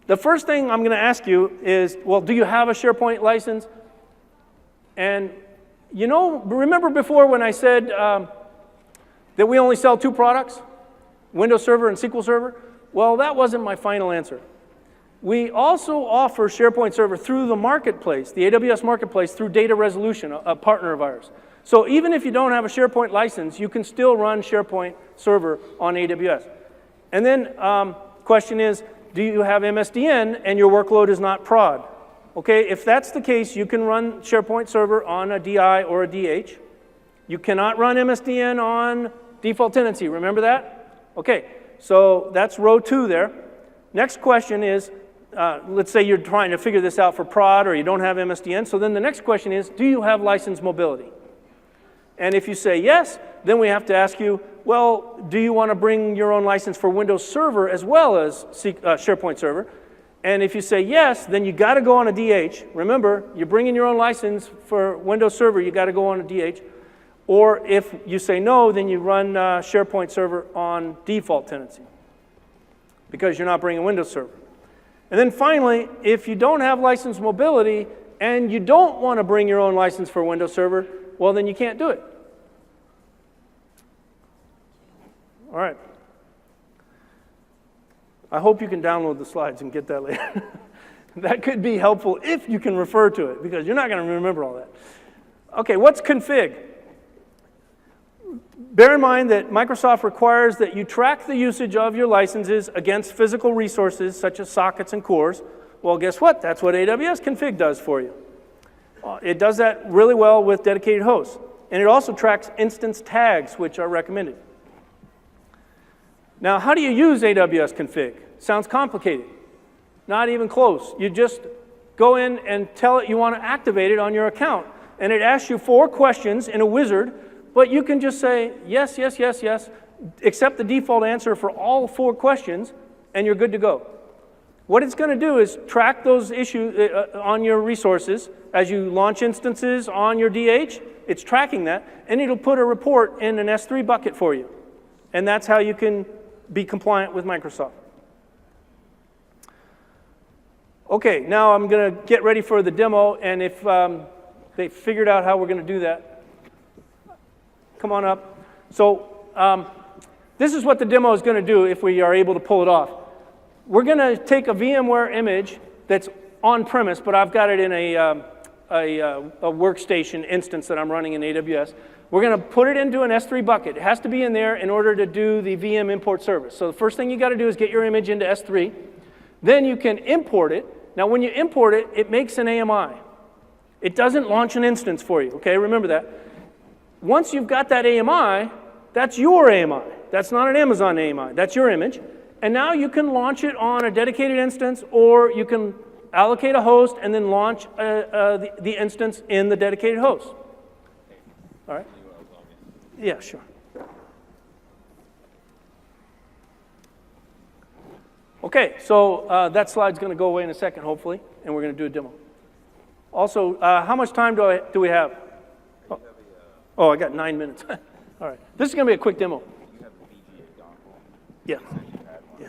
The first thing I'm going to ask you is, well, do you have a SharePoint license? And you know, remember before when I said that we only sell 2 products, Windows Server and SQL Server? Well, that wasn't my final answer. We also offer SharePoint Server through the marketplace, the AWS marketplace, through Data Resolution, a partner of ours. So even if you don't have a SharePoint license, you can still run SharePoint Server on AWS. And then question is, do you have MSDN and your workload is not prod? Okay, if that's the case, you can run SharePoint Server on a DI or a DH. You cannot run MSDN on default tenancy, remember that? Okay, so that's row 2 there. Next question is, let's say you're trying to figure this out for prod or you don't have MSDN, so then the next question is, do you have license mobility? And if you say yes, then we have to ask you, well, do you want to bring your own license for Windows Server as well as SharePoint Server? And if you say yes, then you got to go on a DH. Remember, you're bringing your own license for Windows Server, you got to go on a DH. Or if you say no, then you run SharePoint Server on default tenancy because you're not bringing Windows Server. And then finally, if you don't have license mobility and you don't want to bring your own license for Windows Server, well, then you can't do it. All right. I hope you can download the slides and get that later. That could be helpful if you can refer to it, because you're not going to remember all that. Okay, what's config? Bear in mind that Microsoft requires that you track the usage of your licenses against physical resources, such as sockets and cores. Well, guess what? That's what AWS config does for you. It does that really well with dedicated hosts. And it also tracks instance tags, which are recommended. Now, how do you use AWS config? Sounds complicated. Not even close. You just go in and tell it you want to activate it on your account. And it asks you 4 questions in a wizard, but you can just say yes, yes, yes, yes, accept the default answer for all 4 questions, and you're good to go. What it's going to do is track those issues on your resources. As you launch instances on your DH, it's tracking that, and it'll put a report in an S3 bucket for you. And that's how you can be compliant with Microsoft. Okay, now I'm going to get ready for the demo, and if they figured out how we're going to do that, come on up. So this is what the demo is going to do if we are able to pull it off. We're going to take a VMware image that's on-premise, but I've got it in a workstation instance that I'm running in AWS. We're going to put it into an S3 bucket. It has to be in there in order to do the VM import service. So the first thing you got to do is get your image into S3. Then you can import it. Now, when you import it, it makes an AMI. It doesn't launch an instance for you, okay? Remember that. Once you've got that AMI, that's your AMI. That's not an Amazon AMI. That's your image. And now you can launch it on a dedicated instance, or you can allocate a host and then launch the instance in the dedicated host. All right? Yeah, sure. Okay, so that slide's going to go away in a second, hopefully, and we're going to do a demo. Also, how much time do we have? Oh, I got 9 minutes. All right. This is going to be a quick demo. You have the VGA dongle. Yeah. Yeah.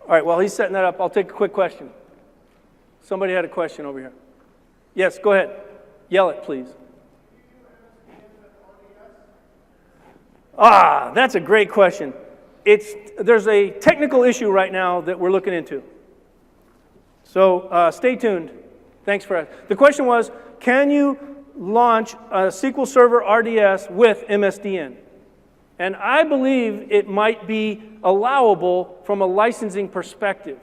All right, while he's setting that up, I'll take a quick question. Somebody had a question over here. Yes, go ahead. Yell it, please. Ah, that's a great question. There's a technical issue right now that we're looking into. So stay tuned. Thanks for asking. The question was, can you launch a SQL Server RDS with MSDN? And I believe it might be allowable from a licensing perspective.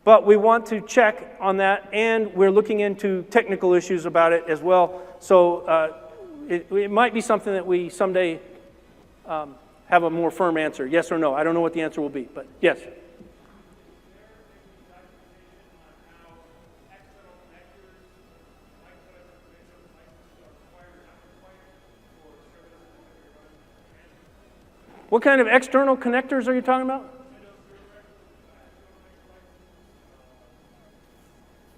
But we want to check on that, and we're looking into technical issues about it as well. So it might be something that we someday have a more firm answer, yes or no. I don't know what the answer will be, but yes. What kind of external connectors are you talking about?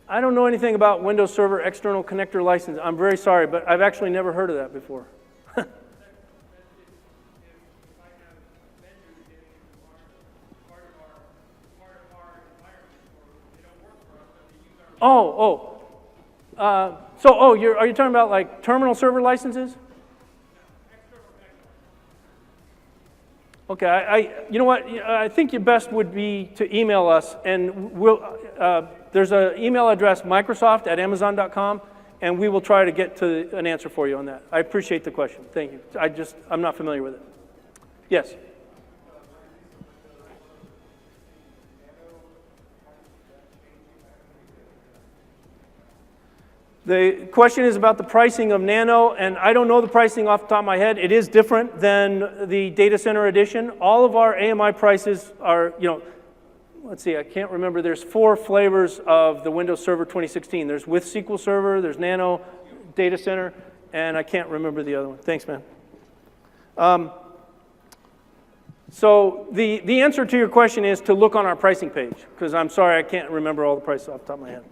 I don't know anything about Windows Server external connector license. I'm very sorry, but I've actually never heard of that before. Are you talking about like terminal server licenses? Okay, you know what? I think your best would be to email us, and there's an email address, microsoft@amazon.com, and we will try to get to an answer for you on that. I appreciate the question. Thank you. I'm not familiar with it. Yes. The question is about the pricing of Nano, and I don't know the pricing off the top of my head. It is different than the Data Center Edition. All of our AMI prices are, let's see, I can't remember. There's 4 flavors of the Windows Server 2016. There's with SQL Server, there's Nano, Data Center, and I can't remember the other one. Thanks, man. So the answer to your question is to look on our pricing page, because I'm sorry, I can't remember all the prices off the top of my head.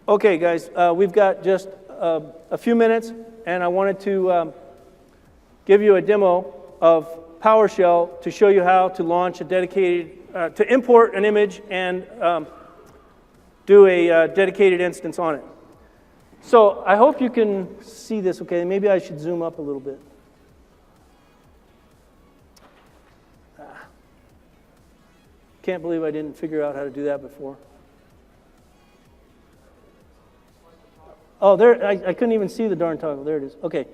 Okay, guys, we've got just a few minutes, and I wanted to give you a demo of PowerShell to show you how to launch a dedicated, to import an image and do a dedicated instance on it. So I hope you can see this, okay? Maybe I should zoom up a little bit. Can't believe I didn't figure out how to do that before. Oh, there, I couldn't even see the darn toggle. There it is. Okay.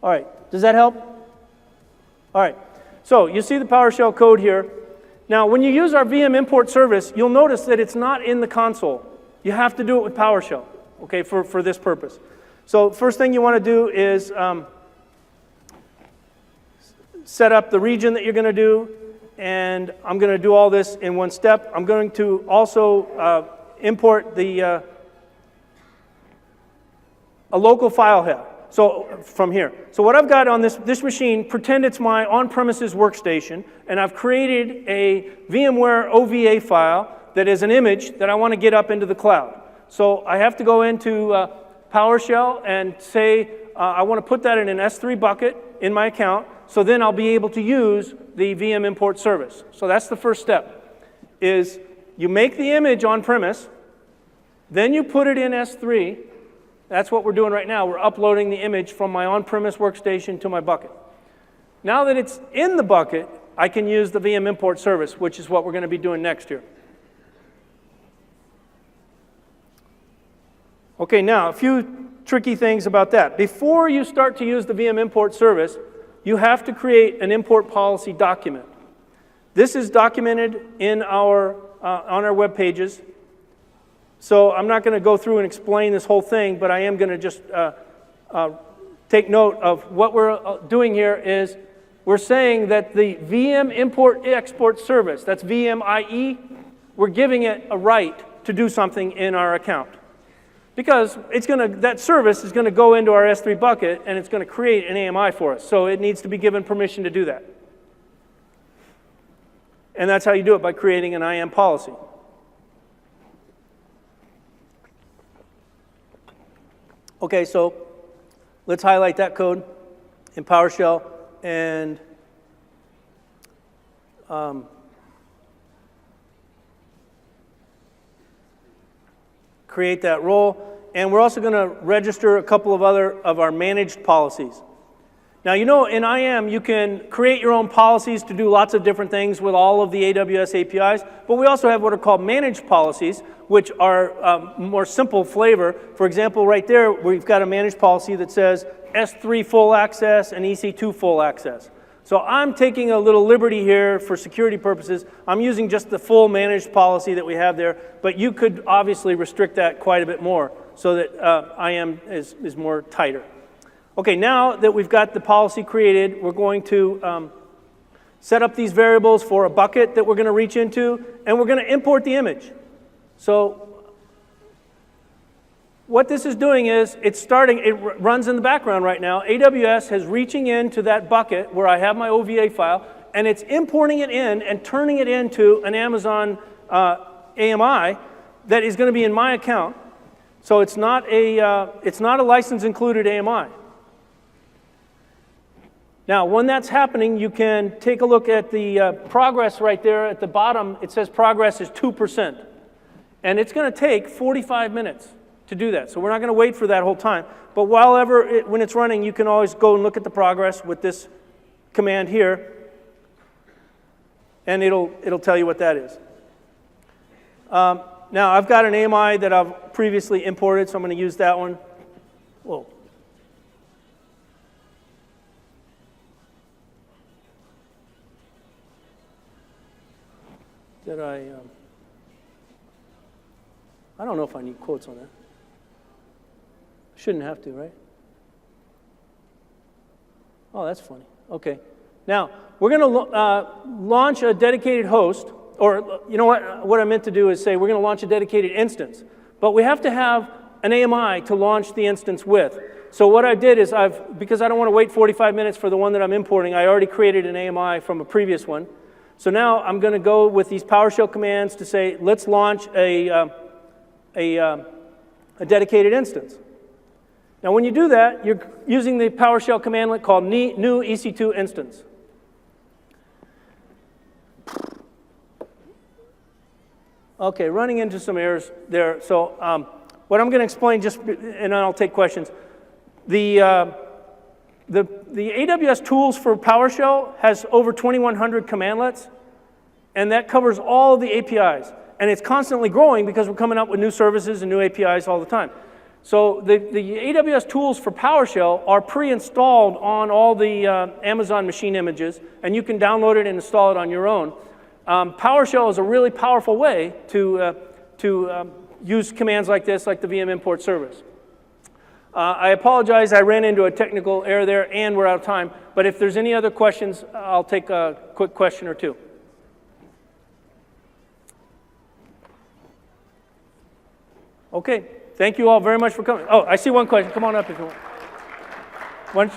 All right. Does that help? All right. So you see the PowerShell code here. Now, when you use our VM import service, you'll notice that it's not in the console. You have to do it with PowerShell, okay, for this purpose. So first thing you want to do is set up the region that you're going to do, and I'm going to do all this in one step. I'm going to also import the a local file head. So from here. So what I've got on this machine, pretend it's my on-premises workstation, and I've created a VMware OVA file that is an image that I want to get up into the cloud. So I have to go into PowerShell and say I want to put that in an S3 bucket in my account, so then I'll be able to use the VM import service. So that's the first step, is you make the image on-premise, then you put it in S3. That's what we're doing right now. We're uploading the image from my on-premise workstation to my bucket. Now that it's in the bucket, I can use the VM import service, which is what we're going to be doing next here. Okay, now a few tricky things about that. Before you start to use the VM import service, you have to create an import policy document. This is documented in on our web pages. So I'm not going to go through and explain this whole thing, but I am going to just take note of what we're doing here is we're saying that the VM import export service, that's VMIE, we're giving it a right to do something in our account. Because that service is going to go into our S3 bucket, and it's going to create an AMI for us. So it needs to be given permission to do that. And that's how you do it, by creating an IAM policy. Okay, so let's highlight that code in PowerShell and create that role. And we're also going to register a couple of other of our managed policies. Now, you know, in IAM, you can create your own policies to do lots of different things with all of the AWS APIs, but we also have what are called managed policies, which are more simple flavor. For example, right there, we've got a managed policy that says S3 full access and EC2 full access. So I'm taking a little liberty here for security purposes. I'm using just the full managed policy that we have there, but you could obviously restrict that quite a bit more so that IAM is more tighter. Okay, now that we've got the policy created, we're going to set up these variables for a bucket that we're going to reach into, and we're going to import the image. So what this is doing is it runs in the background right now. AWS is reaching into that bucket where I have my OVA file, and it's importing it in and turning it into an Amazon AMI that is going to be in my account. So it's not a license included AMI. Now, when that's happening, you can take a look at the progress right there at the bottom. It says progress is 2%. And it's going to take 45 minutes to do that. So we're not going to wait for that whole time. But when it's running, you can always go and look at the progress with this command here. And it'll tell you what that is. Now, I've got an AMI that I've previously imported, so I'm going to use that one. Whoa. I don't know if I need quotes on that. Shouldn't have to, right? Oh, that's funny. Okay. Now, we're going to launch a dedicated host, or you know what I meant to do is say we're going to launch a dedicated instance. But we have to have an AMI to launch the instance with. So what I did is because I don't want to wait 45 minutes for the one that I'm importing, I already created an AMI from a previous one. So now I'm going to go with these PowerShell commands to say, let's launch a dedicated instance. Now, when you do that, you're using the PowerShell commandlet called new EC2 instance. Okay, running into some errors there. So what I'm going to explain and then I'll take questions. The AWS tools for PowerShell has over 2,100 commandlets, and that covers all the APIs. And it's constantly growing because we're coming up with new services and new APIs all the time. So the AWS tools for PowerShell are pre-installed on all the Amazon machine images, and you can download it and install it on your own. PowerShell is a really powerful way to use commands like this, like the VM import service. I apologize, I ran into a technical error there, and we're out of time. But if there's any other questions, I'll take a quick question or two. Okay, thank you all very much for coming. Oh, I see one question. Come on up if you want.